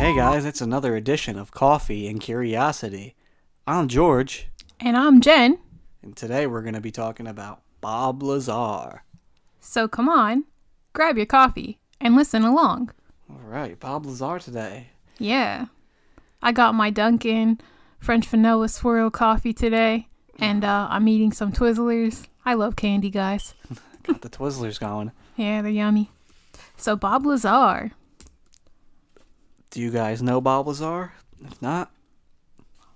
Hey guys, it's another edition of Coffee and Curiosity. I'm George, And I'm Jen. and today we're going to be talking about Bob Lazar. So come on, grab your coffee and listen along. Alright, Bob Lazar today. Yeah. I got my Dunkin' French vanilla swirl coffee today, and I'm eating some Twizzlers. I love candy, guys. Got the Twizzlers going. Yeah, they're yummy. So Bob Lazar. Do you guys know Bob Lazar? If not,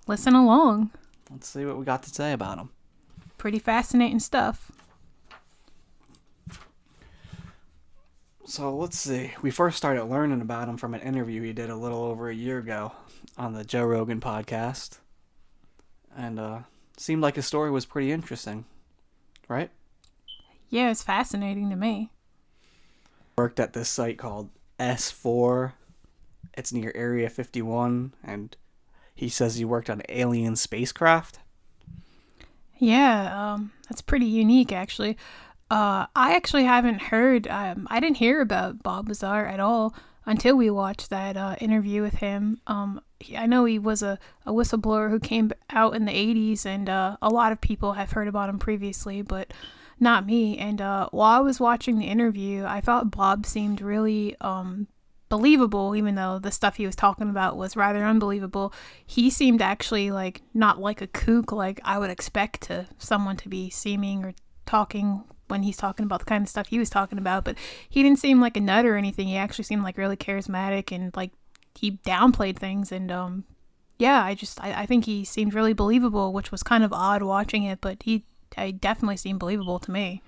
Listen along. let's see what we got to say about him. Pretty fascinating stuff. So let's see. We first started learning about him from an interview he did a little over a year ago on the Joe Rogan podcast. And seemed like his story was pretty interesting, right? Yeah, it's fascinating to me. Worked at this site called S4. It's near Area 51, and he says he worked on alien spacecraft. Yeah, that's pretty unique, actually. I actually haven't heard, I didn't hear about Bob Lazar at all until we watched that interview with him. I know he was a whistleblower who came out in the 80s, and a lot of people have heard about him previously, but not me. And while I was watching the interview, I thought Bob seemed really believable, even though the stuff he was talking about was rather unbelievable. He seemed actually like not like a kook like I would expect to someone to be seeming or talking when he's talking about the kind of stuff he was talking about, but he didn't seem like a nut or anything. He actually seemed like really charismatic, and like he downplayed things. And yeah, I think he seemed really believable, which was kind of odd watching it, but I definitely seemed believable to me.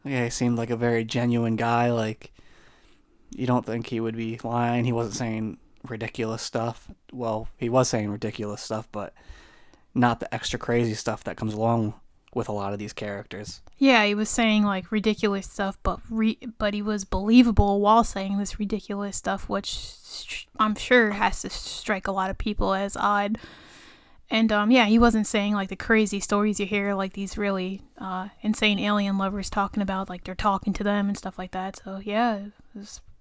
Yeah, he seemed like a very genuine guy. Like, you don't think he would be lying. He wasn't saying ridiculous stuff. Well, he was saying ridiculous stuff, but not the extra crazy stuff that comes along with a lot of these characters. Yeah, he was saying like ridiculous stuff, but he was believable while saying this ridiculous stuff, which I'm sure has to strike a lot of people as odd. And yeah, he wasn't saying like the crazy stories you hear, like these really insane alien lovers talking about, like they're talking to them and stuff like that. So yeah,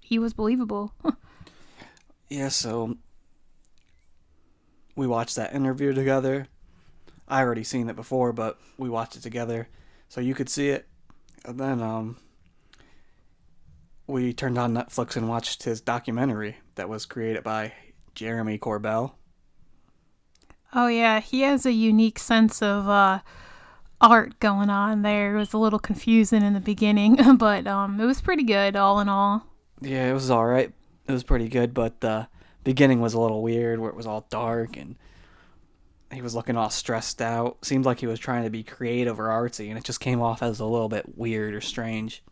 he was believable. Yeah, so we watched that interview together. I already seen it before, but we watched it together so you could see it. And then we turned on Netflix and watched his documentary that was created by Jeremy Corbell. Oh yeah, he has a unique sense of art going on there. It was a little confusing in the beginning, but it was pretty good all in all. Yeah, it was alright. It was pretty good, but the beginning was a little weird where it was all dark and he was looking all stressed out. Seemed like he was trying to be creative or artsy, and it just came off as a little bit weird or strange.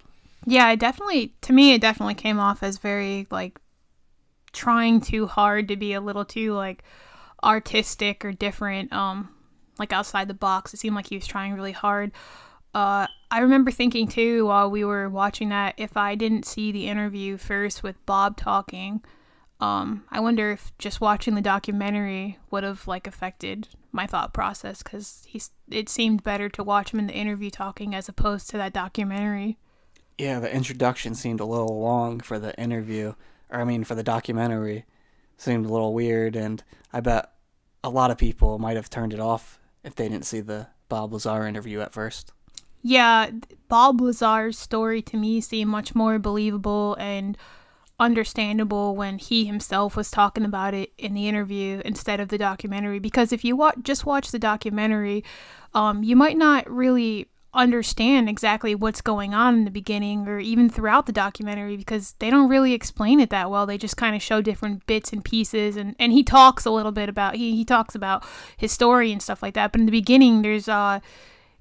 Yeah, to me, it definitely came off as very, like, trying too hard to be a little too, like, artistic or different, like, outside the box. It seemed like he was trying really hard. I remember thinking, too, while we were watching that, if I didn't see the interview first with Bob talking, I wonder if just watching the documentary would have like affected my thought process, because it seemed better to watch him in the interview talking as opposed to that documentary. Yeah, the introduction seemed a little long for the interview, for the documentary. Seemed a little weird, and I bet a lot of people might have turned it off if they didn't see the Bob Lazar interview at first. Yeah, Bob Lazar's story to me seemed much more believable and understandable when he himself was talking about it in the interview instead of the documentary, because if you just watch the documentary, you might not really understand exactly what's going on in the beginning or even throughout the documentary, because they don't really explain it that well. They just kind of show different bits and pieces, and he talks a little bit about he talks about his story and stuff like that, but in the beginning there's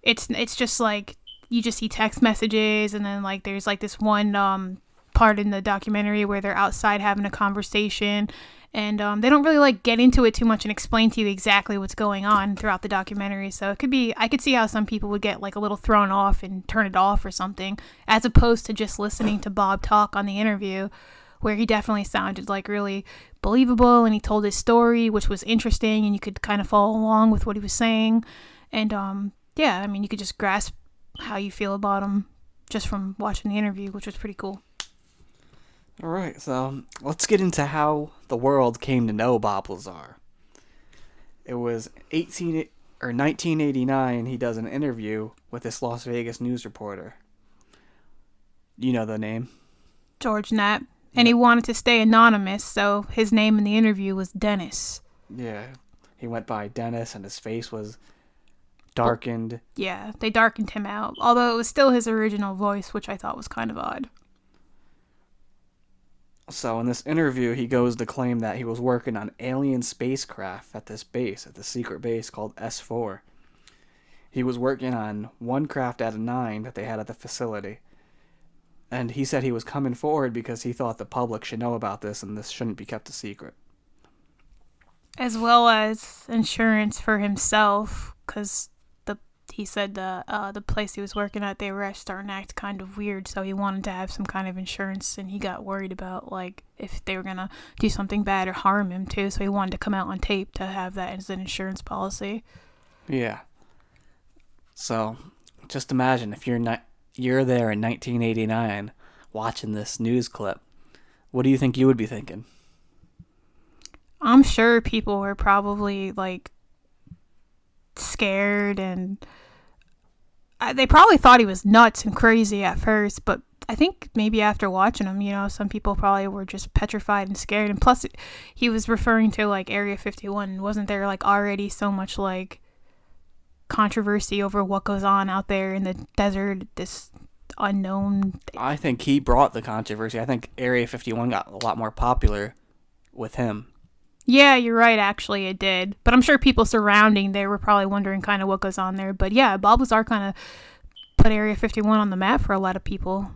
it's just like you just see text messages, and then like there's like this one part in the documentary where they're outside having a conversation, and they don't really like get into it too much and explain to you exactly what's going on throughout the documentary. So I could see how some people would get like a little thrown off and turn it off or something, as opposed to just listening to Bob talk on the interview, where he definitely sounded like really believable, and he told his story, which was interesting, and you could kind of follow along with what he was saying. And yeah, I mean, you could just grasp how you feel about him just from watching the interview, which was pretty cool. All right, so let's get into how the world came to know Bob Lazar. It was 1989. He does an interview with this Las Vegas news reporter. You know the name. George Knapp. And he Yep. wanted to stay anonymous, so his name in the interview was Dennis. Yeah, he went by Dennis, and his face was darkened. Yeah, they darkened him out, although it was still his original voice, which I thought was kind of odd. So in this interview, he goes to claim that he was working on alien spacecraft at this base, at the secret base called S4. He was working on one craft out of 9 that they had at the facility. And he said he was coming forward because he thought the public should know about this and this shouldn't be kept a secret. As well as insurance for himself, because he said the place he was working at, they were starting to act kind of weird, so he wanted to have some kind of insurance, and he got worried about like if they were gonna do something bad or harm him too, so he wanted to come out on tape to have that as an insurance policy. Yeah. So, just imagine if you're there in 1989 watching this news clip. What do you think you would be thinking? I'm sure people were probably like scared, and they probably thought he was nuts and crazy at first, but I think maybe after watching him, some people probably were just petrified and scared. And plus, he was referring to like Area 51. Wasn't there like already so much like controversy over what goes on out there in the desert, this unknown? I think he brought the controversy. I think Area 51 got a lot more popular with him. Yeah, you're right, actually, it did. But I'm sure people surrounding there were probably wondering kind of what goes on there. But yeah, Bob Lazar kind of put Area 51 on the map for a lot of people.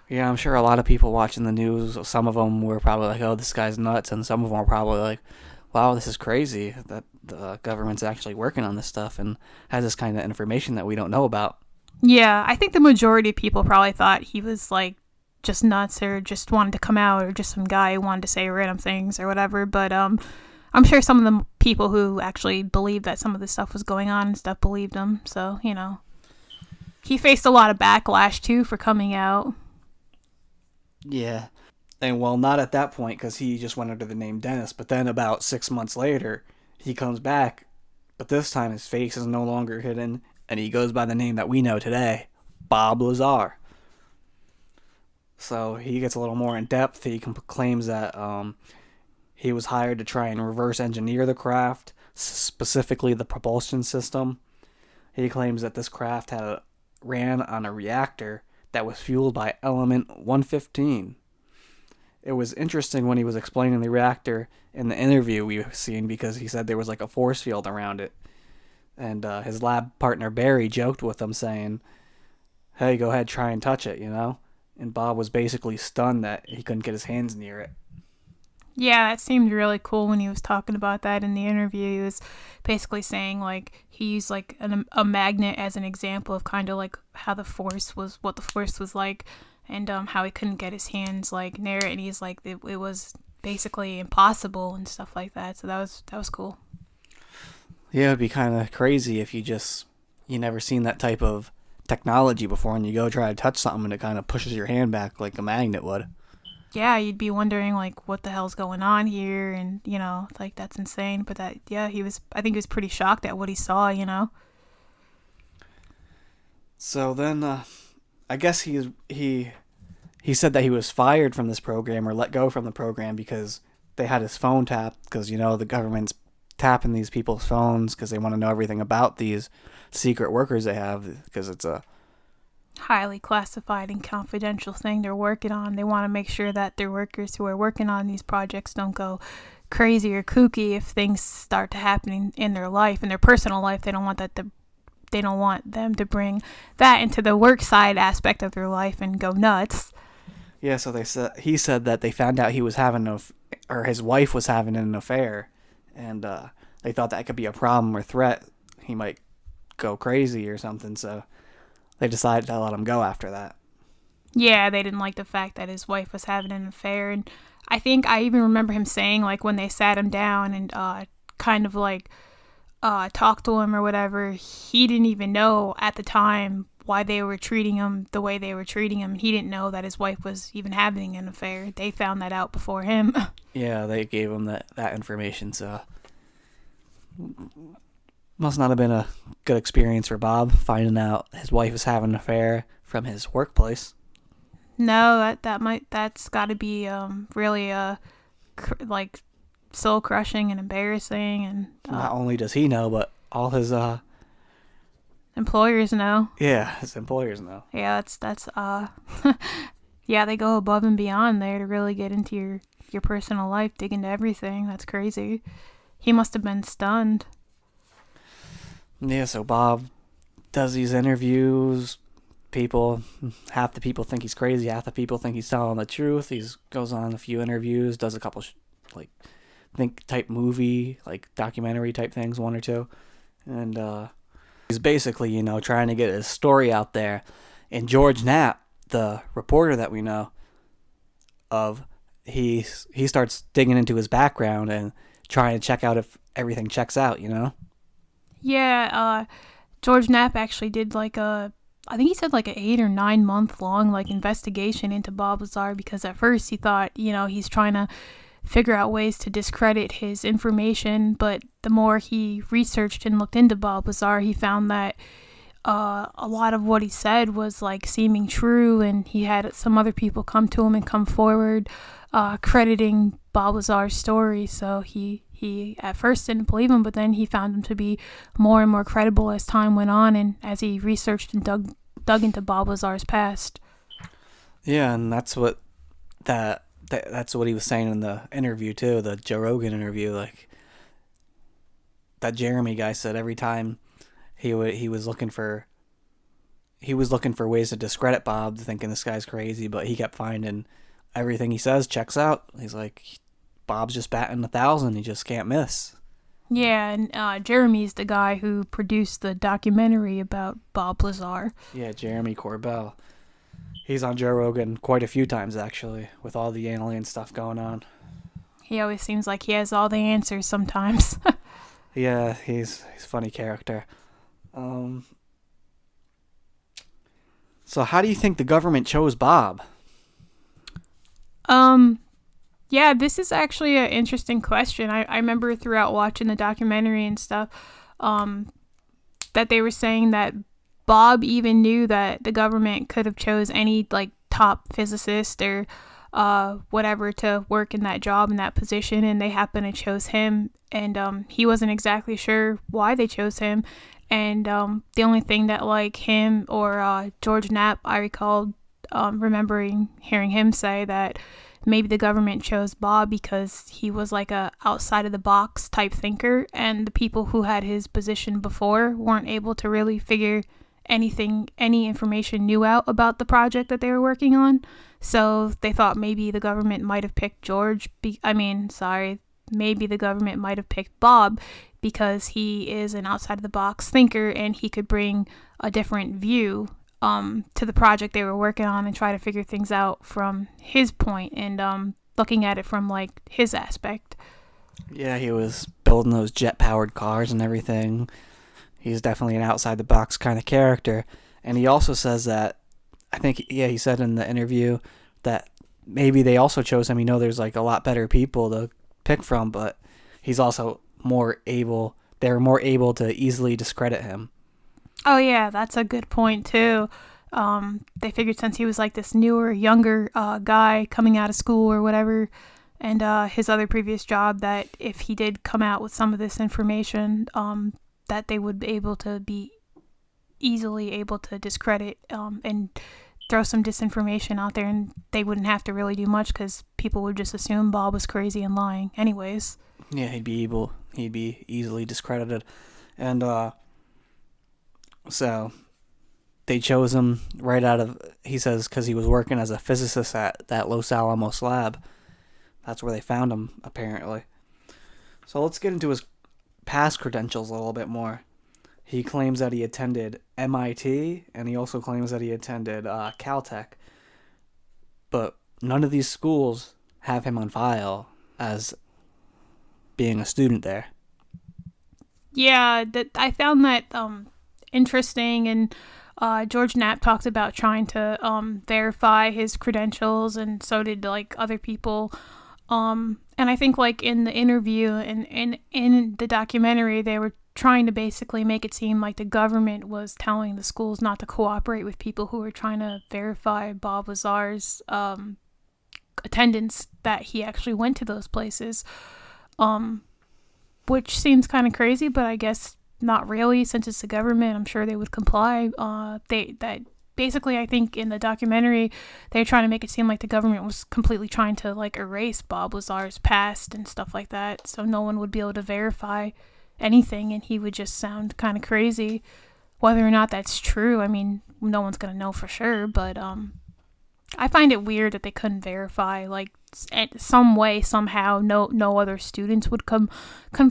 Yeah, I'm sure a lot of people watching the news, some of them were probably like, oh, this guy's nuts. And some of them were probably like, wow, this is crazy that the government's actually working on this stuff and has this kind of information that we don't know about. Yeah, I think the majority of people probably thought he was like just nuts or just wanted to come out or just some guy who wanted to say random things or whatever. But I'm sure some of the people who actually believed that some of this stuff was going on and stuff believed him. So, he faced a lot of backlash too for coming out. Yeah. And well, not at that point because he just went under the name Dennis. But then about 6 months later, he comes back. But this time his face is no longer hidden. And he goes by the name that we know today, Bob Lazar. So he gets a little more in depth. He claims that he was hired to try and reverse engineer the craft, specifically the propulsion system. He claims that this craft ran on a reactor that was fueled by element 115. It was interesting when he was explaining the reactor in the interview we've seen because he said there was like a force field around it. And his lab partner Barry joked with him saying, hey, go ahead, try and touch it, And Bob was basically stunned that he couldn't get his hands near it. Yeah, that seemed really cool when he was talking about that in the interview. He was basically saying like he used like a magnet as an example of kind of like how what the force was like, and how he couldn't get his hands like near it, and he's like it was basically impossible and stuff like that. So that was cool. Yeah, it'd be kind of crazy if you never seen that type of technology before and you go try to touch something and it kind of pushes your hand back like a magnet would. Yeah, you'd be wondering like what the hell's going on here, and like that's insane. But I think he was pretty shocked at what he saw. So then I guess he said that he was fired from this program or let go from the program because they had his phone tapped because the government's tapping these people's phones because they want to know everything about these secret workers they have because it's a highly classified and confidential thing they're working on. They want to make sure that their workers who are working on these projects don't go crazy or kooky if things start to happen in their life, in their personal life. They don't want them to bring that into the work side aspect of their life and go nuts. Yeah, so he said that they found out he was or his wife was having an affair, and they thought that could be a problem or threat. He might go crazy or something, so they decided to let him go after that. Yeah, they didn't like the fact that his wife was having an affair, and I think I even remember him saying, like, when they sat him down and kind of like talked to him or whatever, he didn't even know at the time why they were treating him the way they were treating him. He didn't know that his wife was even having an affair. They found that out before him. Yeah, they gave him that information, so must not have been a good experience for Bob finding out his wife is having an affair from his workplace. No, that's got to be really like soul crushing and embarrassing, and Not only does he know, but all his employers know. yeah, his employers know. Yeah, that's yeah, they go above and beyond there to really get into your personal life, dig into everything. That's crazy. He must have been stunned. Yeah, so Bob does these interviews. Half the people think he's crazy, half the people think he's telling the truth. He goes on a few interviews, does a couple like think type movie, like documentary type things, one or two, and he's basically trying to get his story out there. And George Knapp, the reporter that we know of, he starts digging into his background and trying to check out if everything checks out. Yeah, George Knapp actually did I think he said like an 8 or 9 month long investigation into Bob Lazar, because at first he thought, he's trying to figure out ways to discredit his information, but the more he researched and looked into Bob Lazar, he found that a lot of what he said was seeming true, and he had some other people come to him and come forward crediting Bob Lazar's story. So he at first didn't believe him, but then he found him to be more and more credible as time went on, and as he researched and dug into Bob Lazar's past. Yeah, and that's what that's what he was saying in the interview too, the Joe Rogan interview. Like that Jeremy guy said, every time he was looking for ways to discredit Bob, thinking this guy's crazy, but he kept finding everything he says checks out. He's like, Bob's just batting 1,000. He just can't miss. Yeah, and Jeremy's the guy who produced the documentary about Bob Lazar. Yeah, Jeremy Corbell. He's on Joe Rogan quite a few times, actually, with all the alien stuff going on. He always seems like he has all the answers sometimes. Yeah, he's a funny character. So how do you think the government chose Bob? Yeah, this is actually an interesting question. I remember throughout watching the documentary and stuff, that they were saying that Bob even knew that the government could have chose any top physicist or whatever to work in that job, in that position, and they happened to chose him, and he wasn't exactly sure why they chose him. And the only thing that him or George Knapp, I recalled remembering hearing him say that maybe the government chose Bob because he was a outside of the box type thinker, and the people who had his position before weren't able to really figure any information new out about the project that they were working on. So they thought maybe the government might have picked maybe the government might have picked Bob because he is an outside of the box thinker, and he could bring a different view to the project they were working on and try to figure things out from his point and looking at it from his aspect. Yeah, he was building those jet-powered cars and everything. He's definitely an outside-the-box kind of character. And he also says that, he said in the interview that maybe they also chose him. There's a lot better people to pick from, but he's also they were more able to easily discredit him. Oh yeah, that's a good point too. They figured since he was this newer, younger guy coming out of school or whatever, and his other previous job, that if he did come out with some of this information, that they would be easily able to discredit and throw some disinformation out there, and they wouldn't have to really do much because people would just assume Bob was crazy and lying anyways. Yeah, he'd be easily discredited. And so they chose him right out of, he says, because he was working as a physicist at that Los Alamos lab. That's where they found him, apparently. So let's get into his past credentials a little bit more. He claims that he attended MIT, and he also claims that he attended Caltech. But none of these schools have him on file as being a student there. Yeah, I found that interesting, and George Knapp talked about trying to verify his credentials, and so did like other people. And I think like in the interview and in the documentary, they were trying to basically make it seem like the government was telling the schools not to cooperate with people who were trying to verify Bob Lazar's attendance, that he actually went to those places, which seems kind of crazy, but I guess not really, since it's the government. I'm sure they would comply. Basically, I think in the documentary, they're trying to make it seem like the government was completely trying to like erase Bob Lazar's past and stuff like that, so no one would be able to verify anything, and he would just sound kind of crazy. Whether or not that's true, I mean, no one's gonna know for sure, but I find it weird that they couldn't verify, like, some way, somehow, no other students would come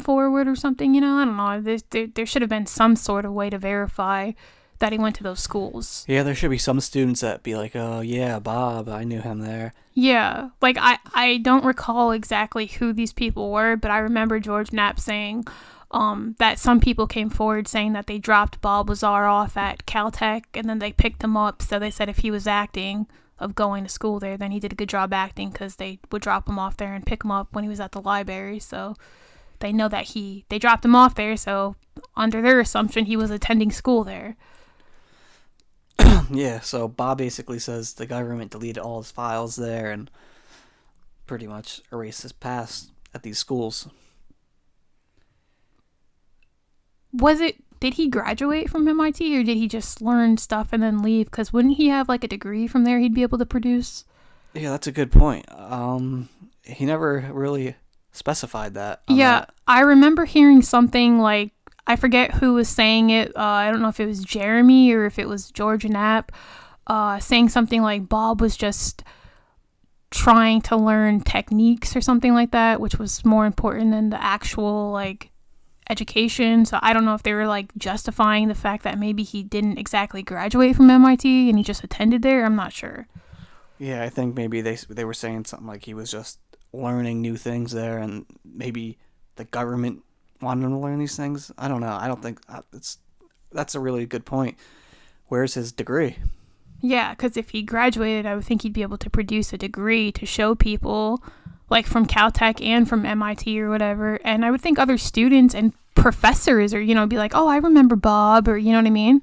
forward or something, you know? I don't know. There should have been some sort of way to verify that he went to those schools. Yeah, there should be some students that be like, oh, yeah, Bob, I knew him there. Yeah, like, I don't recall exactly who these people were, but I remember George Knapp saying that some people came forward saying that they dropped Bob Lazar off at Caltech, and then they picked him up, so they said if he was acting of going to school there, then he did a good job acting, because they would drop him off there and pick him up when he was at the library. So they know that they dropped him off there, so under their assumption he was attending school there. Yeah, so Bob basically says the government deleted all his files there and pretty much erased his past at these schools. Did he graduate from MIT, or did he just learn stuff and then leave? Because wouldn't he have like a degree from there he'd be able to produce? Yeah, that's a good point. He never really specified that. Yeah, I remember hearing something like, I forget who was saying it. I don't know if it was Jeremy or if it was George Knapp, saying something like Bob was just trying to learn techniques or something like that, which was more important than the actual like education. So I don't know if they were like justifying the fact that maybe he didn't exactly graduate from MIT and he just attended there. I'm not sure. Yeah, I think maybe they were saying something like he was just learning new things there, and maybe the government wanted him to learn these things. I don't know. I don't think that's a really good point. Where's his degree? Yeah, because if he graduated, I would think he'd be able to produce a degree to show people, like from Caltech and from MIT or whatever. And I would think other students and professors or, be like, oh, I remember Bob, or, you know what I mean?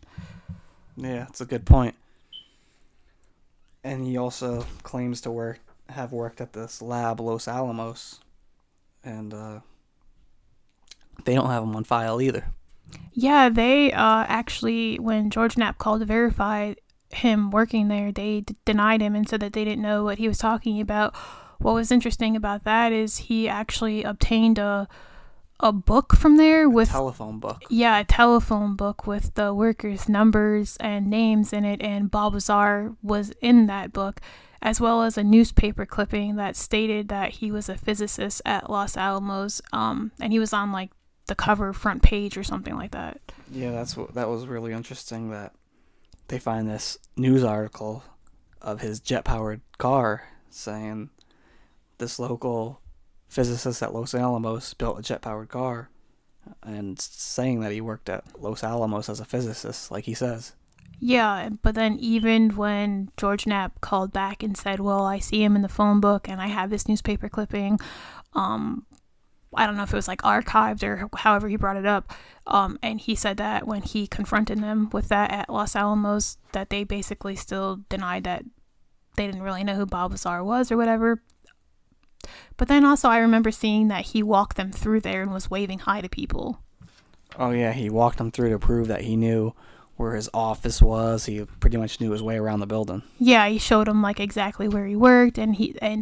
Yeah, that's a good point. And he also claims to have worked at this lab, Los Alamos. And they don't have him on file either. Yeah, they actually, when George Knapp called to verify him working there, they denied him and said that they didn't know what he was talking about. What was interesting about that is he actually obtained a book from there with a telephone book. Yeah, a telephone book with the workers' numbers and names in it, and Bob Lazar was in that book, as well as a newspaper clipping that stated that he was a physicist at Los Alamos, and he was on like the cover front page or something like that. Yeah, that was really interesting, that they find this news article of his jet-powered car saying this local physicist at Los Alamos built a jet-powered car, and saying that he worked at Los Alamos as a physicist, like he says. Yeah, but then even when George Knapp called back and said, well, I see him in the phone book and I have this newspaper clipping, I don't know if it was like archived or however he brought it up, and he said that when he confronted them with that at Los Alamos, that they basically still denied that they didn't really know who Bob Lazar was or whatever. But then also I remember seeing that he walked them through there and was waving hi to people. Oh yeah, he walked them through to prove that he knew where his office was. He pretty much knew his way around the building. Yeah, he showed him like exactly where he worked, and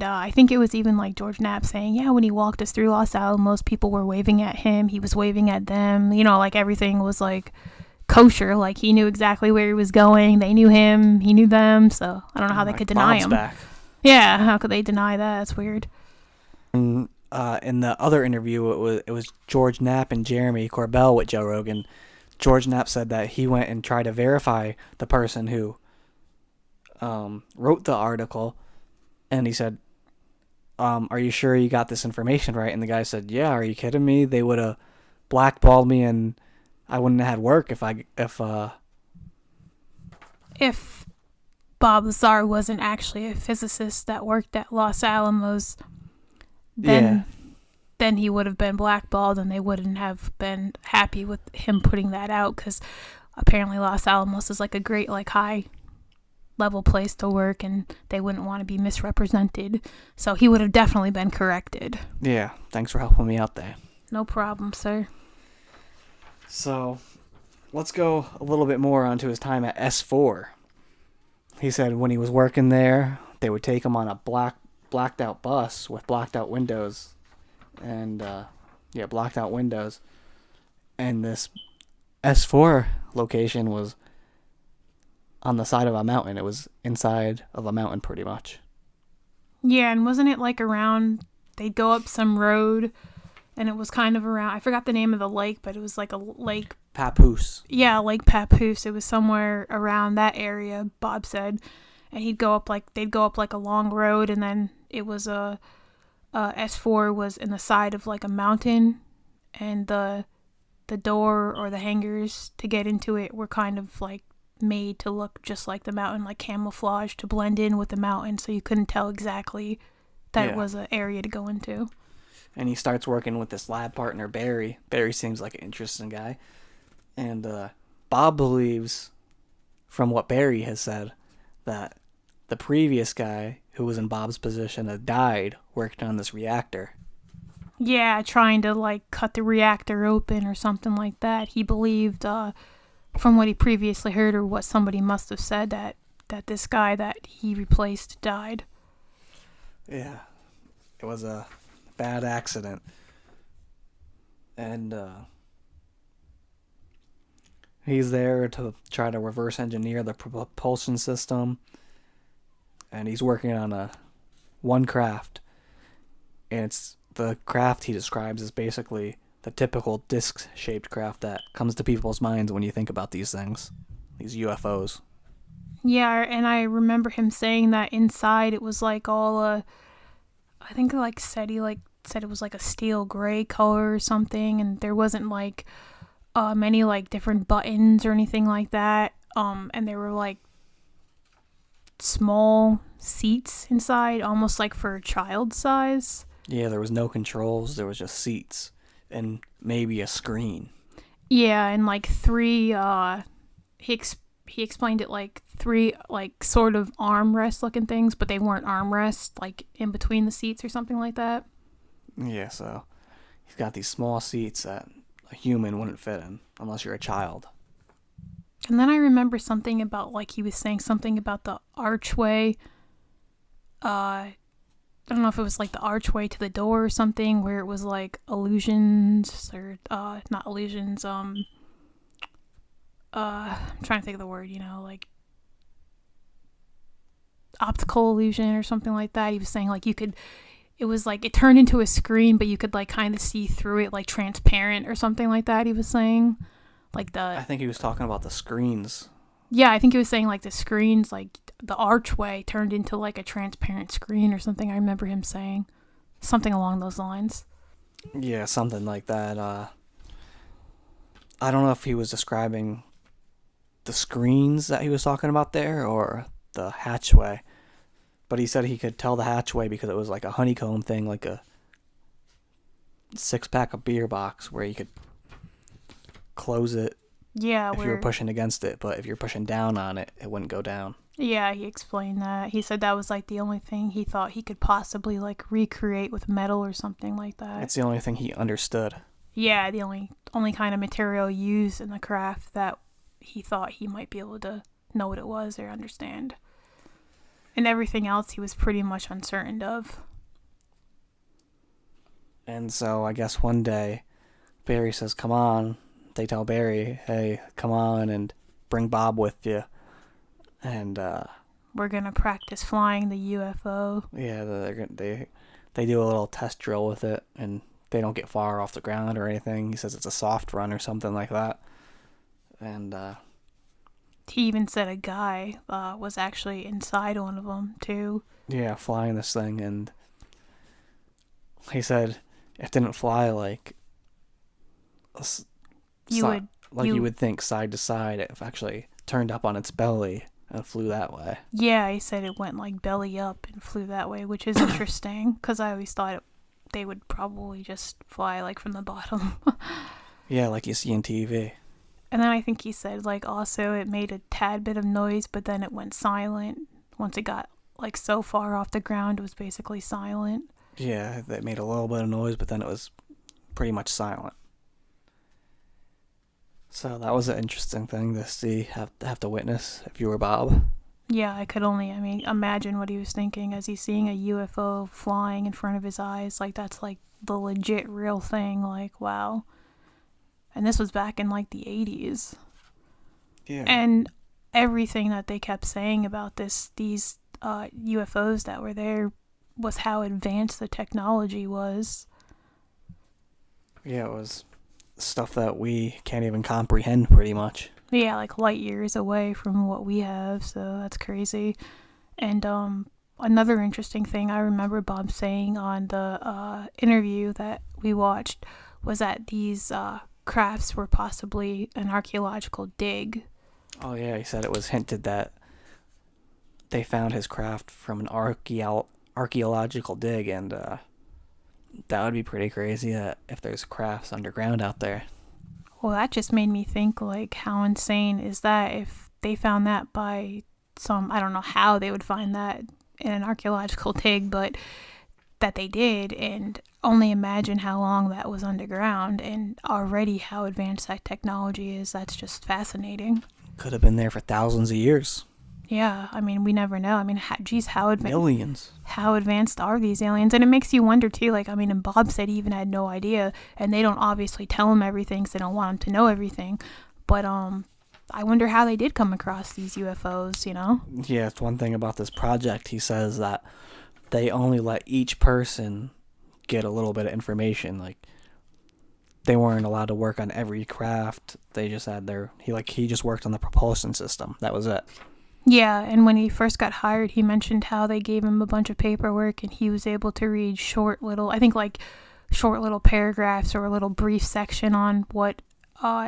I think it was even like George Knapp saying, yeah, when he walked us through Los Alamos, people were waving at him, he was waving at them, like everything was like kosher, like he knew exactly where he was going, they knew him, he knew them, so I don't know how they could deny him. Back. Yeah, how could they deny that? That's weird. And in the other interview, it was George Knapp and Jeremy Corbell with Joe Rogan. George Knapp said that he went and tried to verify the person who wrote the article, and he said, are you sure you got this information right? And the guy said, yeah, are you kidding me? They would have blackballed me and I wouldn't have had work if if Bob Lazar wasn't actually a physicist that worked at Los Alamos, Yeah. then then he would have been blackballed, and they wouldn't have been happy with him putting that out, because apparently Los Alamos is like a great, like, high level place to work, and they wouldn't want to be misrepresented. So he would have definitely been corrected. Yeah. Thanks for helping me out there. No problem, sir. So, let's go a little bit more onto his time at S4. He said when he was working there, they would take him on a blacked out bus with blacked out windows. And, blacked out windows. And this S4 location was on the side of a mountain. It was inside of a mountain, pretty much. Yeah, and wasn't it like around, they'd go up some road, and it was kind of around, I forgot the name of the lake, but it was like a lake. Papoose. Yeah, Lake Papoose. It was somewhere around that area, Bob said. And they'd go up like a long road, and then it was S4 was in the side of like a mountain, and the door or the hangers to get into it were kind of like made to look just like the mountain, like camouflage to blend in with the mountain, so you couldn't tell exactly that it was an area to go into. And he starts working with this lab partner, Barry. Barry seems like an interesting guy. And Bob believes, from what Barry has said, that the previous guy who was in Bob's position had died working on this reactor. Yeah, trying to like cut the reactor open or something like that. He believed, from what he previously heard or what somebody must have said, that this guy that he replaced died. Yeah, it was a bad accident. And he's there to try to reverse engineer the propulsion system. And he's working on one craft. And it's the craft he describes as basically the typical disc-shaped craft that comes to people's minds when you think about these things, these UFOs. Yeah, and I remember him saying that inside it was like all I think like said it was like a steel gray color or something, and there wasn't like many like different buttons or anything like that. And there were like small seats inside, almost like for a child size. Yeah, there was no controls, there was just seats and maybe a screen. Yeah, and like three he explained it like three like sort of armrest looking things, but they weren't armrests, like in between the seats or something like that. Yeah, so he's got these small seats that a human wouldn't fit in unless you're a child. And then I remember something about, like, he was saying something about the archway. I don't know if it was like the archway to the door or something, where it was like illusions or not illusions. I'm trying to think of the word. Like optical illusion or something like that. He was saying like it was like it turned into a screen, but you could like kind of see through it, like transparent or something like that. He was saying. I think he was talking about the screens. Yeah, I think he was saying like the screens, like the archway turned into like a transparent screen or something. I remember him saying something along those lines. Yeah, something like that. I don't know if he was describing the screens that he was talking about there or the hatchway, but he said he could tell the hatchway because it was like a honeycomb thing, like a 6-pack of beer box where you could close it if you were pushing against it, but if you're pushing down on it, it wouldn't go down. Yeah, he explained that. He said that was like the only thing he thought he could possibly like recreate with metal or something like that. It's the only thing he understood. Yeah, the only kind of material used in the craft that he thought he might be able to know what it was or understand. And everything else he was pretty much uncertain of. And so I guess one day Barry says, come on. They tell Barry, hey, come on and bring Bob with you. And we're going to practice flying the UFO. Yeah, they do a little test drill with it, and they don't get far off the ground or anything. He says it's a soft run or something like that. And he even said a guy was actually inside one of them, too. Yeah, flying this thing, and he said it didn't fly like you would think side to side. It actually turned up on its belly and flew that way. Yeah, he said it went like belly up and flew that way, which is interesting because I always thought they would probably just fly like from the bottom. Yeah, like you see in TV. And then I think he said like also it made a tad bit of noise, but then it went silent once it got like so far off the ground. It was basically silent. Yeah, that made a little bit of noise, but then it was pretty much silent. So that was an interesting thing to see, have to witness if you were Bob. Yeah, I could only, imagine what he was thinking as he's seeing a UFO flying in front of his eyes. Like, that's like the legit real thing. Like, wow. And this was back in like the 80s. Yeah. And everything that they kept saying about these UFOs that were there was how advanced the technology was. Yeah, it was stuff that we can't even comprehend pretty much. Yeah, like light years away from what we have, so that's crazy. And another interesting thing I remember Bob saying on the interview that we watched was that these crafts were possibly an archaeological dig. Oh yeah, he said it was hinted that they found his craft from an archaeological dig, and that would be pretty crazy that if there's crafts underground out there. Well, that just made me think, like, how insane is that if they found that by I don't know how they would find that in an archaeological dig, but that they did, and only imagine how long that was underground and already how advanced that technology is. That's just fascinating. Could have been there for thousands of years. Yeah, we never know. How advanced? Millions. How advanced are these aliens? And it makes you wonder too. Like, and Bob said he even had no idea, and they don't obviously tell him everything because they don't want him to know everything. But I wonder how they did come across these UFOs. Yeah, it's one thing about this project. He says that they only let each person get a little bit of information. Like, they weren't allowed to work on every craft. They just had he just worked on the propulsion system. That was it. Yeah, and when he first got hired, he mentioned how they gave him a bunch of paperwork and he was able to read short little paragraphs or a little brief section on what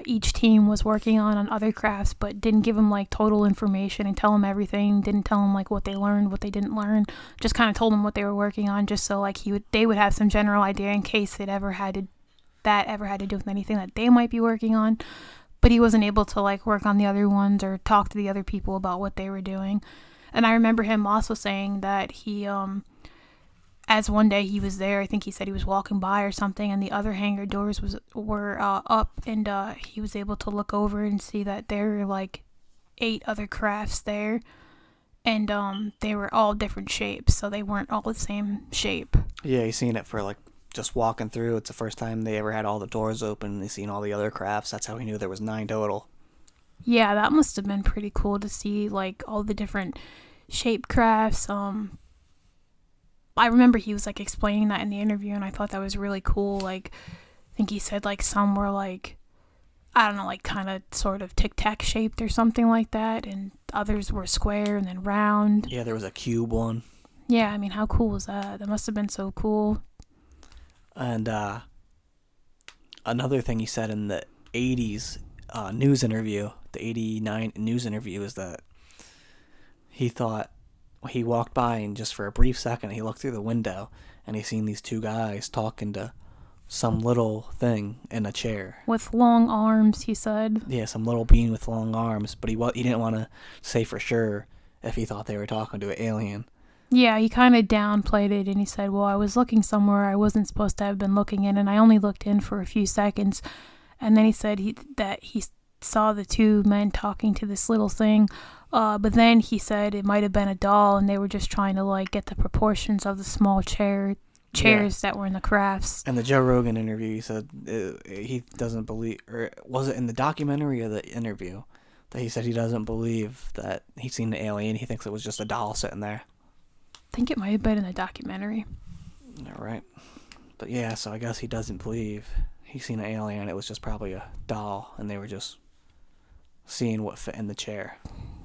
each team was working on other crafts, but didn't give him like total information and tell him everything. Didn't tell him like what they learned, what they didn't learn. Just kind of told him what they were working on, just so like they would have some general idea in case it ever had to do with anything that they might be working on. But he wasn't able to like work on the other ones or talk to the other people about what they were doing. And I remember him also saying that he as one day he was there, I think he said he was walking by or something, and the other hangar doors were up, and he was able to look over and see that there were like 8 other crafts there, and they were all different shapes, so they weren't all the same shape. Yeah, he's seen it for like just walking through. It's the first time they ever had all the doors open. They seen all the other crafts. That's how he knew there was 9 total. Yeah, that must have been pretty cool to see like all the different shape crafts. I remember he was like explaining that in the interview, and I thought that was really cool. Like, I think he said like some were like, I don't know, like kind of sort of tic-tac shaped or something like that, and others were square and then round. Yeah, there was a cube one. Yeah, how cool was that? That must have been so cool. And another thing he said in the 80s news interview, the 89 news interview, is that he thought he walked by and just for a brief second he looked through the window and he seen these 2 guys talking to some little thing in a chair. With long arms, he said. Yeah, some little being with long arms, but he didn't want to say for sure if he thought they were talking to an alien. Yeah, he kind of downplayed it, and he said, well, I was looking somewhere I wasn't supposed to have been looking in, and I only looked in for a few seconds. And then he said that he saw the 2 men talking to this little thing, but then he said it might have been a doll, and they were just trying to like get the proportions of the small chairs that were in the crafts. In the Joe Rogan interview, he said he doesn't believe, or was it in the documentary or the interview, that he said he doesn't believe that he's seen the alien. He thinks it was just a doll sitting there. I think it might have been in the documentary. All right. But yeah, so I guess he doesn't believe he's seen an alien. It was just probably a doll, and they were just seeing what fit in the chair.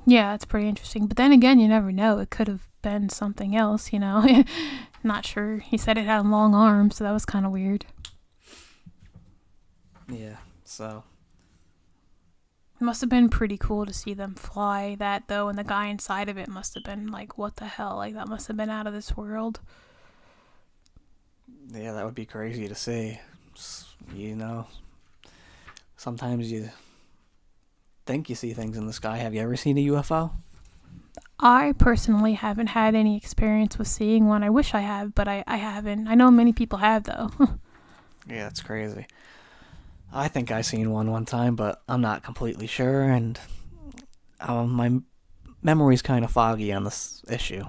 Yeah, that's pretty interesting. But then again, you never know. It could have been something else, Not sure. He said it had long arms, so that was kind of weird. Yeah, so. Must have been pretty cool to see them fly that, though, and the guy inside of it must have been like, what the hell? Like, that must have been out of this world. Yeah, that would be crazy to see. You know, sometimes you think you see things in the sky. Have you ever seen a UFO? I personally haven't had any experience with seeing one. I wish I have, but I haven't. I know many people have, though. Yeah, it's crazy. I think I seen one time, but I'm not completely sure, and my memory's kind of foggy on this issue.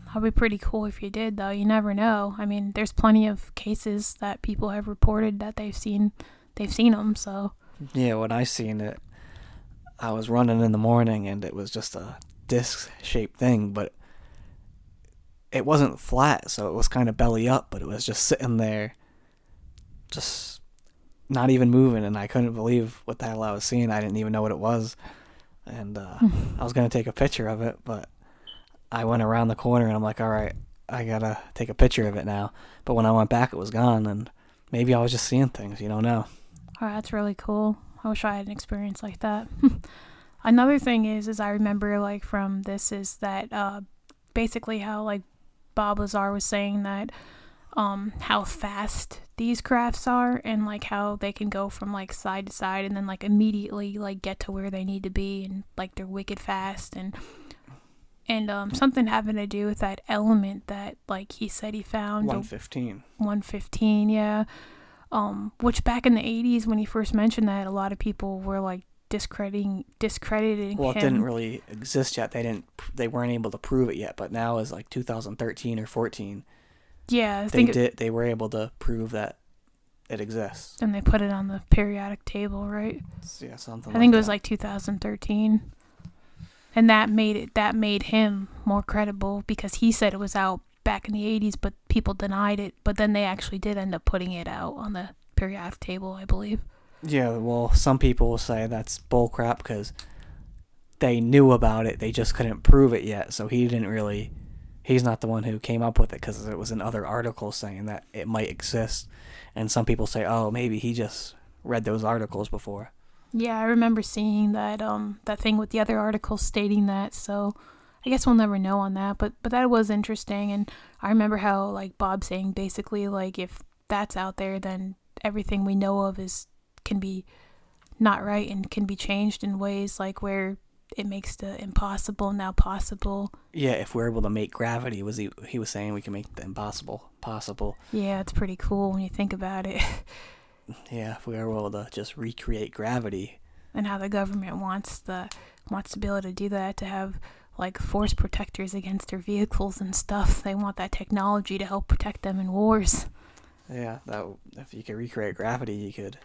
That'd be pretty cool if you did, though. You never know. I mean, there's plenty of cases that people have reported that they've seen them. So Yeah, when I seen it, I was running in the morning, and it was just a disc-shaped thing, but it wasn't flat, so it was kind of belly up, but it was just sitting there, just not even moving, and I couldn't believe what the hell I was seeing. I didn't even know what it was, and I was going to take a picture of it, but I went around the corner, and I'm like, all right, I gotta take a picture of it now. But when I went back, it was gone, and maybe I was just seeing things, you don't know. oh, that's really cool. I wish I had an experience like that. Another thing is I remember, like, from this is that basically how, like, Bob Lazar was saying that how fast these crafts are, and like how they can go from like side to side and then like immediately like get to where they need to be, and like they're wicked fast, and something having to do with that element that like he said he found 115. 115, yeah. Which back in the 80s when he first mentioned that, a lot of people were like discrediting Well, him. it didn't really exist yet. They weren't able to prove it yet, but now is like 2013 or 14. Yeah, They were able to prove that it exists. And they put it on the periodic table, right? Yeah, something. I think it was like 2013. And that made him more credible, because he said it was out back in the 80s, but people denied it. But then they actually did end up putting it out on the periodic table, I believe. Yeah, well, some people will say that's bullcrap because they knew about it, they just couldn't prove it yet. So he's not the one who came up with it, because it was in other articles saying that it might exist. And some people say, oh, maybe he just read those articles before. Yeah, I remember seeing that that thing with the other articles stating that. So I guess we'll never know on that, but that was interesting. And I remember how like Bob saying basically like if that's out there, then everything we know of can be not right and can be changed in ways like where it makes the impossible now possible. Yeah, if we're able to make gravity, he was saying we can make the impossible possible. Yeah, it's pretty cool when you think about it. Yeah, if we were able to just recreate gravity. And how the government wants to be able to do that, to have like force protectors against their vehicles and stuff. They want that technology to help protect them in wars. Yeah, that if you could recreate gravity, you could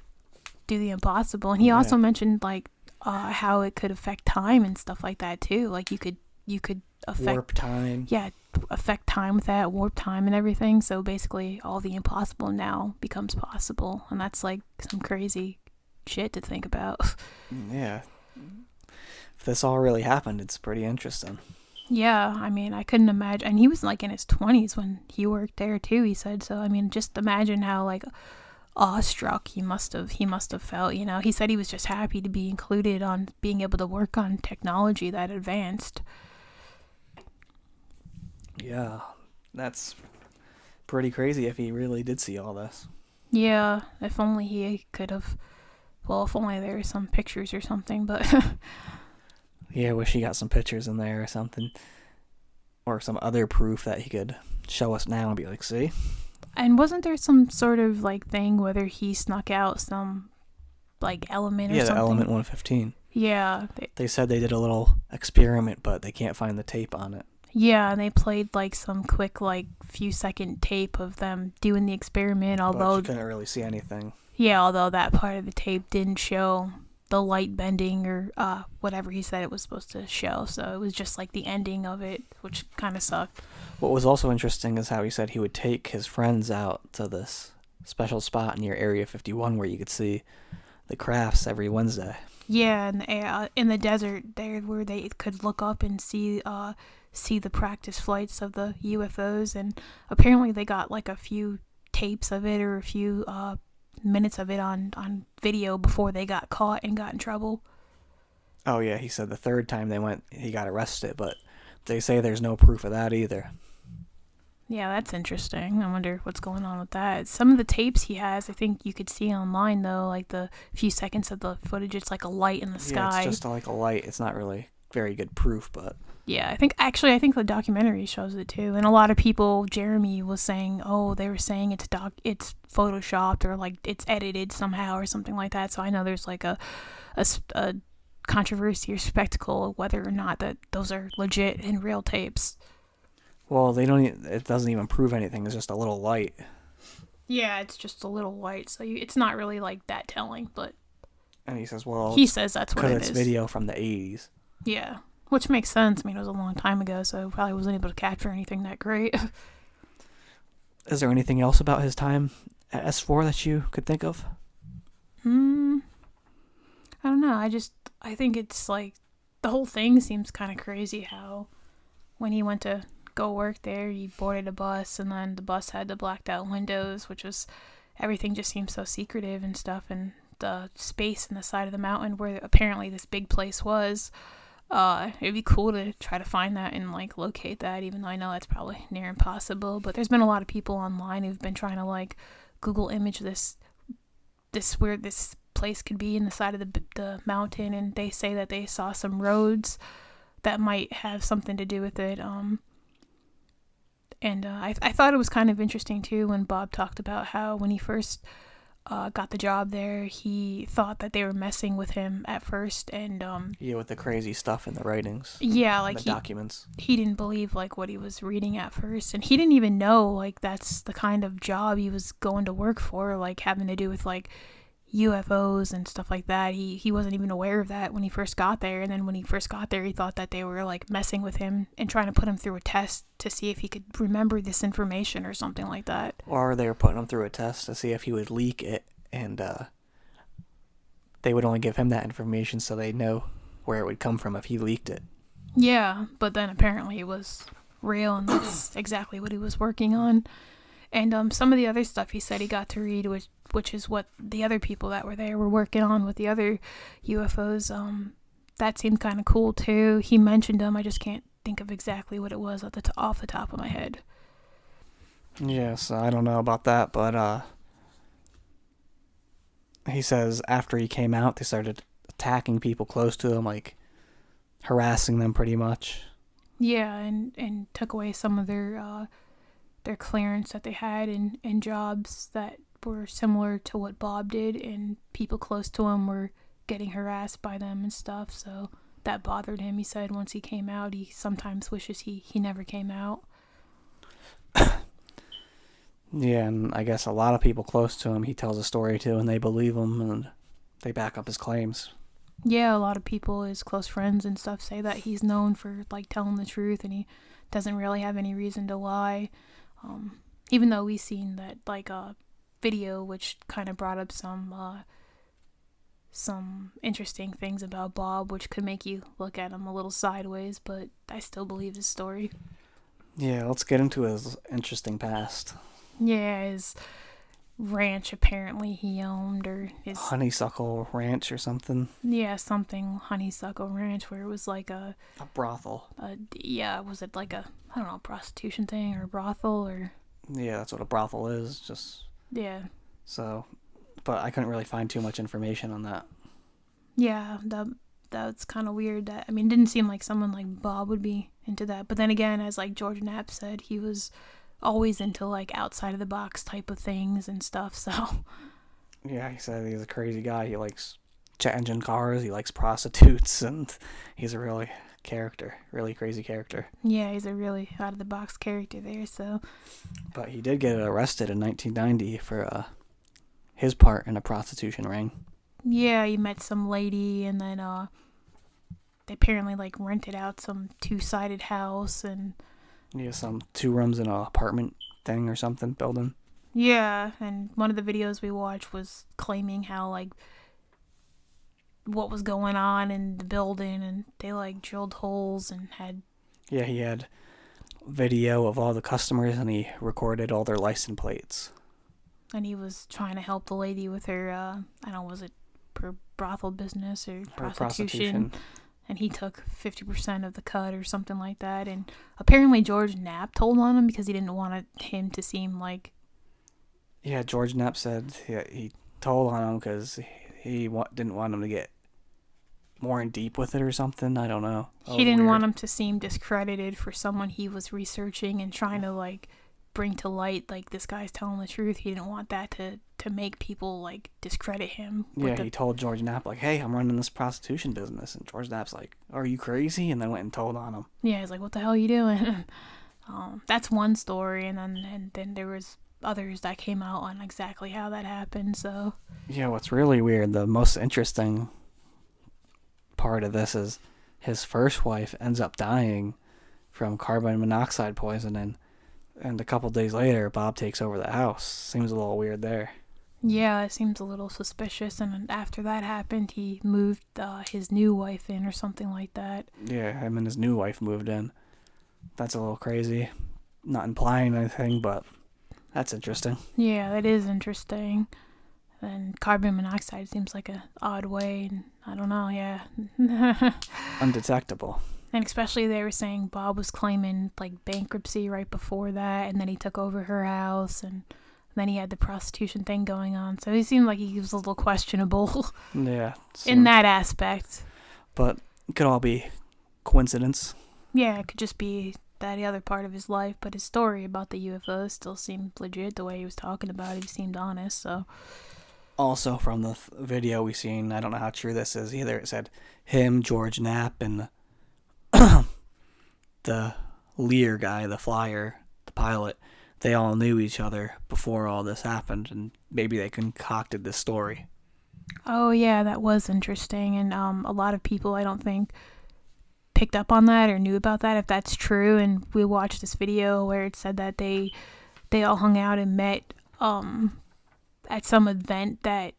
do the impossible. And he also mentioned like how it could affect time and stuff like that too. Like you could affect warp time. Yeah, affect time with that, warp time and everything. So basically all the impossible now becomes possible, and that's like some crazy shit to think about. Yeah. If this all really happened, it's pretty interesting. Yeah, I mean, I couldn't imagine. And he was like in his 20s when he worked there too, he said. So I mean, just imagine how like awestruck he must have felt, you know. He said he was just happy to be included on being able to work on technology that advanced. Yeah, that's pretty crazy if he really did see all this. Yeah, if only he could have. Well, if only there were some pictures or something, but yeah, I wish he got some pictures in there or something, or some other proof that he could show us now and be like, see. And wasn't there some sort of like thing whether he snuck out some like element or something? Yeah, the element 115. Yeah. They said they did a little experiment, but they can't find the tape on it. Yeah, and they played like some quick like few second tape of them doing the experiment, although but you couldn't really see anything. Yeah, although that part of the tape didn't show the light bending or whatever he said it was supposed to show. So it was just like the ending of it, which kind of sucked. What was also interesting is how he said he would take his friends out to this special spot near Area 51 where you could see the crafts every Wednesday. Yeah, and in the desert there where they could look up and see the practice flights of the UFOs, and apparently they got like a few tapes of it or a few minutes of it on video before they got caught and got in trouble. Oh yeah, he said the third time they went, he got arrested, but they say there's no proof of that either. Yeah, that's interesting. I wonder what's going on with that. Some of the tapes he has, I think you could see online though, like the few seconds of the footage, it's like a light in the Yeah, it's sky. just like a light. It's not really very good proof, but Yeah, I think the documentary shows it too. And a lot of people, Jeremy was saying, oh, they were saying it's photoshopped or like it's edited somehow or something like that. So I know there's like a controversy or spectacle of whether or not that those are legit and real tapes. well, they don't. It doesn't even prove anything. It's just a little light. Yeah, it's just a little light, so it's not really like that telling, but And he says, well, he it's says that's what because it it's is. video from the 80s. Yeah, which makes sense. I mean, it was a long time ago, so probably wasn't able to capture anything that great. Is there anything else about his time at S4 that you could think of? Hmm. I don't know. I think it's like the whole thing seems kind of crazy. How when he went to go work there, he boarded a bus, and then the bus had the blacked out windows, which was everything just seems so secretive and stuff, and the space in the side of the mountain where apparently this big place was. It'd be cool to try to find that and like locate that, even though I know that's probably near impossible. But there's been a lot of people online who've been trying to like Google image this where this place could be in the side of the mountain, and they say that they saw some roads that might have something to do with it. And I thought it was kind of interesting too when Bob talked about how when he first got the job there, he thought that they were messing with him at first, and Yeah, with the crazy stuff in the writings, yeah, like the documents. he didn't believe like what he was reading at first, and he didn't even know like that's the kind of job he was going to work for, like having to do with like UFOs and stuff like that. He wasn't even aware of that when he first got there, and then when he first got there, he thought that they were like messing with him and trying to put him through a test to see if he could remember this information or something like that. Or they were putting him through a test to see if he would leak it, and they would only give him that information so they'd know where it would come from if he leaked it. Yeah, but then apparently it was real, and that's exactly what he was working on. And some of the other stuff he said he got to read, which is what the other people that were there were working on with the other UFOs. That seemed kind of cool too. He mentioned them. I just can't think of exactly what it was off the top of my head. Yes, I don't know about that, but he says after he came out, they started attacking people close to him, like harassing them pretty much. Yeah, and took away some of their clearance that they had in jobs that were similar to what Bob did, and people close to him were getting harassed by them and stuff, so that bothered him. He said once he came out, he sometimes wishes he never came out. Yeah, and I guess a lot of people close to him, he tells a story to, and they believe him, and they back up his claims. Yeah, a lot of people, his close friends and stuff, say that he's known for like telling the truth, and he doesn't really have any reason to lie. Even though we seen that like video, which kind of brought up some interesting things about Bob, which could make you look at him a little sideways, but I still believe his story. Yeah, let's get into his interesting past. Yeah, his ranch apparently he owned, or his Honeysuckle Ranch or something. yeah, something Honeysuckle Ranch, where it was like A brothel. yeah, was it like a, I don't know, prostitution thing or a brothel or Yeah, that's what a brothel is, just yeah. so. But I couldn't really find too much information on that. Yeah, that's kind of weird. That, I mean, it didn't seem like someone like Bob would be into that. But then again, as like George Knapp said, he was always into like outside of the box type of things and stuff. So Yeah, he said he's a crazy guy. He likes jet engine cars, he likes prostitutes, and he's a really crazy character. yeah, he's a really out of the box character there. So But he did get arrested in 1990 for his part in a prostitution ring. yeah, he met some lady, and then they apparently like rented out some two-sided house, and He has some 2 rooms in an apartment thing or something building. yeah, and one of the videos we watched was claiming how like what was going on in the building, and they like drilled holes and had Yeah, he had video of all the customers, and he recorded all their license plates. and he was trying to help the lady with her I don't know, was it brothel business or Or prostitution. And he took 50% of the cut or something like that. And apparently George Knapp told on him because he didn't want him to seem like... Yeah, George Knapp said he told on him because he didn't want him to get more in deep with it or something. I don't know. He didn't want him to seem discredited for someone he was researching and trying to, like, bring to light, like, this guy's telling the truth. He didn't want that to make people, like, discredit him. Yeah, he told George Knapp, like, hey, I'm running this prostitution business. And George Knapp's like, are you crazy? And then went and told on him. Yeah, he's like, what the hell are you doing? That's one story. And then there was others that came out on exactly how that happened, so... Yeah, what's really weird, the most interesting part of this is his first wife ends up dying from carbon monoxide poisoning. And a couple days later, Bob takes over the house. Seems a little weird there. Yeah, it seems a little suspicious. And after that happened, he moved his new wife in or something like that. Yeah, him and his new wife moved in. That's a little crazy. Not implying anything, but that's interesting. Yeah, that is interesting. And carbon monoxide seems like a odd way. And I don't know, yeah. Undetectable. And especially they were saying Bob was claiming like bankruptcy right before that, and then he took over her house, and then he had the prostitution thing going on. So he seemed like he was a little questionable. Yeah. In that aspect. But it could all be coincidence. Yeah, it could just be that other part of his life, but his story about the UFOs still seemed legit. The way he was talking about it, he seemed honest, so... Also from the video we seen, I don't know how true this is either, it said him, George Knapp, and the Lear guy, the flyer, the pilot, they all knew each other before all this happened, and maybe they concocted this story. Oh yeah, that was interesting, and a lot of people I don't think picked up on that or knew about that, if that's true. And we watched this video where it said that they all hung out and met at some event that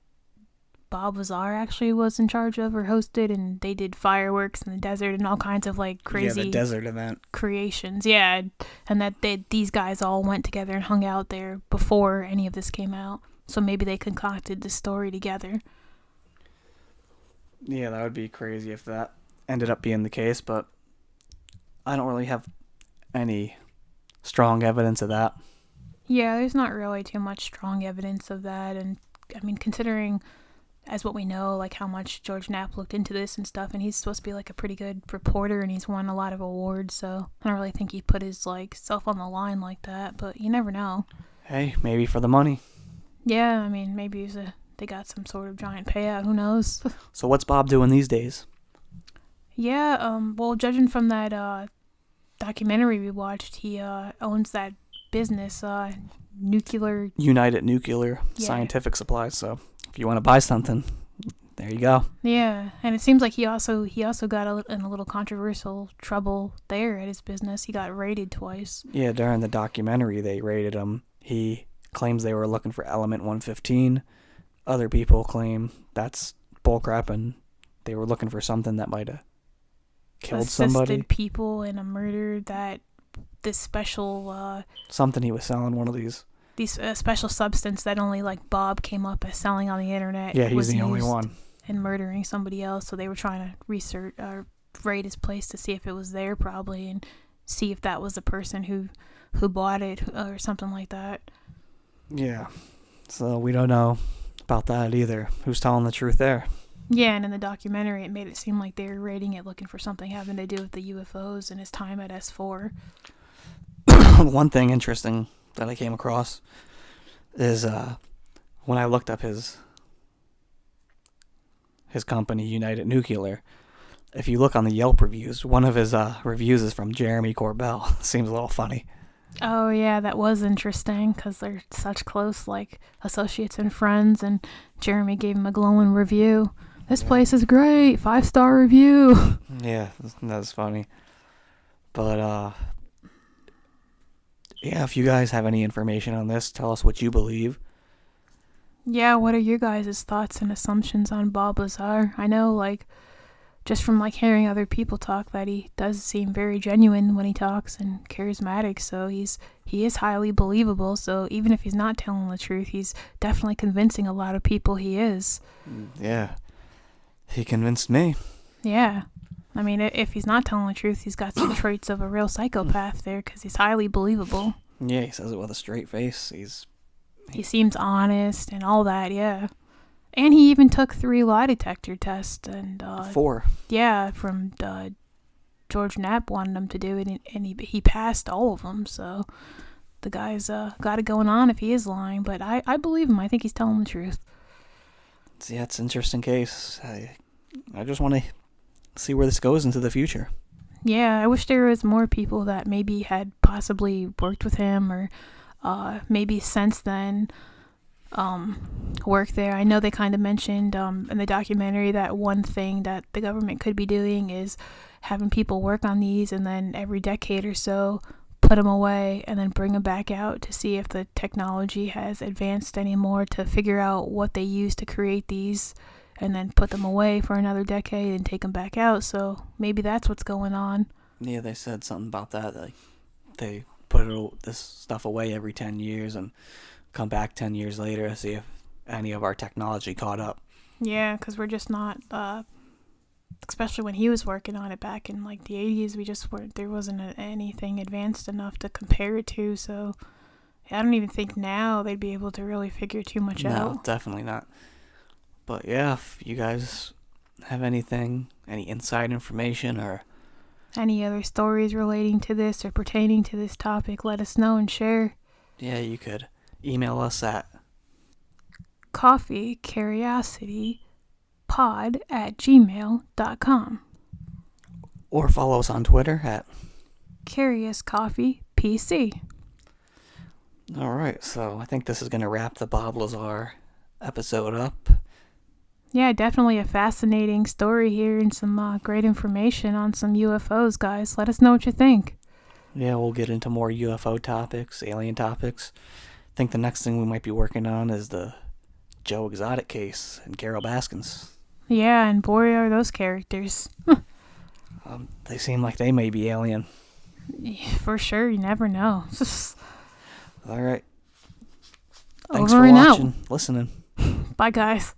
Bob Lazar actually was in charge of or hosted, and they did fireworks in the desert and all kinds of like crazy the desert event creations. Yeah, and that these guys all went together and hung out there before any of this came out. So maybe they concocted this story together. Yeah, that would be crazy if that ended up being the case, but I don't really have any strong evidence of that. Yeah, there's not really too much strong evidence of that, and I mean, considering as what we know, like how much George Knapp looked into this and stuff, and he's supposed to be like a pretty good reporter, and he's won a lot of awards, so I don't really think he put his like self on the line like that, but you never know. Hey, maybe for the money. Yeah, I mean, maybe they got some sort of giant payout, who knows. So what's Bob doing these days? Yeah, well, judging from that documentary we watched, he owns that business, nuclear... United Nuclear Scientific Supplies, so if you want to buy something, there you go. Yeah, and it seems like he also got in a little controversial trouble there at his business. He got raided twice. Yeah, during the documentary, they raided him. He claims they were looking for element 115. Other people claim that's bullcrap, and they were looking for something that might have killed somebody. Assisted people in a murder that this special... something he was selling, one of these special substance that only like Bob came up as selling on the internet. Yeah, he's the only one. And murdering somebody else, so they were trying to research or raid his place to see if it was there, probably, and see if that was the person who bought it or something like that. Yeah, so we don't know about that either. Who's telling the truth there? Yeah, and in the documentary, it made it seem like they were raiding it looking for something having to do with the UFOs and his time at S4. One thing interesting that I came across is when I looked up his company, United Nuclear. If you look on the Yelp reviews, one of his reviews is from Jeremy Corbell. Seems a little funny. Oh yeah, that was interesting because they're such close like associates and friends, and Jeremy gave him a glowing review. This place is great, 5-star review. Yeah, that's funny. But yeah, if you guys have any information on this, tell us what you believe. Yeah, what are your guys' thoughts and assumptions on Bob Lazar? I know, like, just from, like, hearing other people talk, that he does seem very genuine when he talks and charismatic, so he is highly believable, so even if he's not telling the truth, he's definitely convincing a lot of people he is. Yeah. He convinced me. Yeah. I mean, if he's not telling the truth, he's got some traits of a real psychopath there because he's highly believable. Yeah, he says it with a straight face. He seems honest and all that, yeah. And he even took 3 lie detector tests and 4. yeah, from George Knapp wanted him to do it, and he passed all of them. So the guy's got it going on if he is lying. But I believe him. I think he's telling the truth. Yeah, it's an interesting case. I just want to see where this goes into the future. Yeah, I wish there was more people that maybe had possibly worked with him or maybe since then worked there. I know they kind of mentioned in the documentary that one thing that the government could be doing is having people work on these and then every decade or so put them away and then bring them back out to see if the technology has advanced anymore to figure out what they use to create these and then put them away for another decade and take them back out. So maybe that's what's going on. Yeah, they said something about that. Like they put this stuff away every 10 years and come back 10 years later to see if any of our technology caught up. Yeah, because we're just not, especially when he was working on it back in like the 80s, we just weren't, there wasn't anything advanced enough to compare it to. So I don't even think now they'd be able to really figure too much out. No, definitely not. But yeah, if you guys have anything, any inside information or any other stories relating to this or pertaining to this topic, let us know and share. Yeah, you could email us at coffeecuriosity.pod@gmail.com or follow us on Twitter at Curious Coffee PC. Alright, so I think this is going to wrap the Bob Lazar episode up. Yeah, definitely a fascinating story here and some great information on some UFOs, guys. Let us know what you think. Yeah, we'll get into more UFO topics, alien topics. I think the next thing we might be working on is the Joe Exotic case and Carol Baskins. Yeah, and boy, are those characters. They seem like they may be alien. For sure, you never know. Alright. Thanks Over for and watching, out. listening. Bye, guys.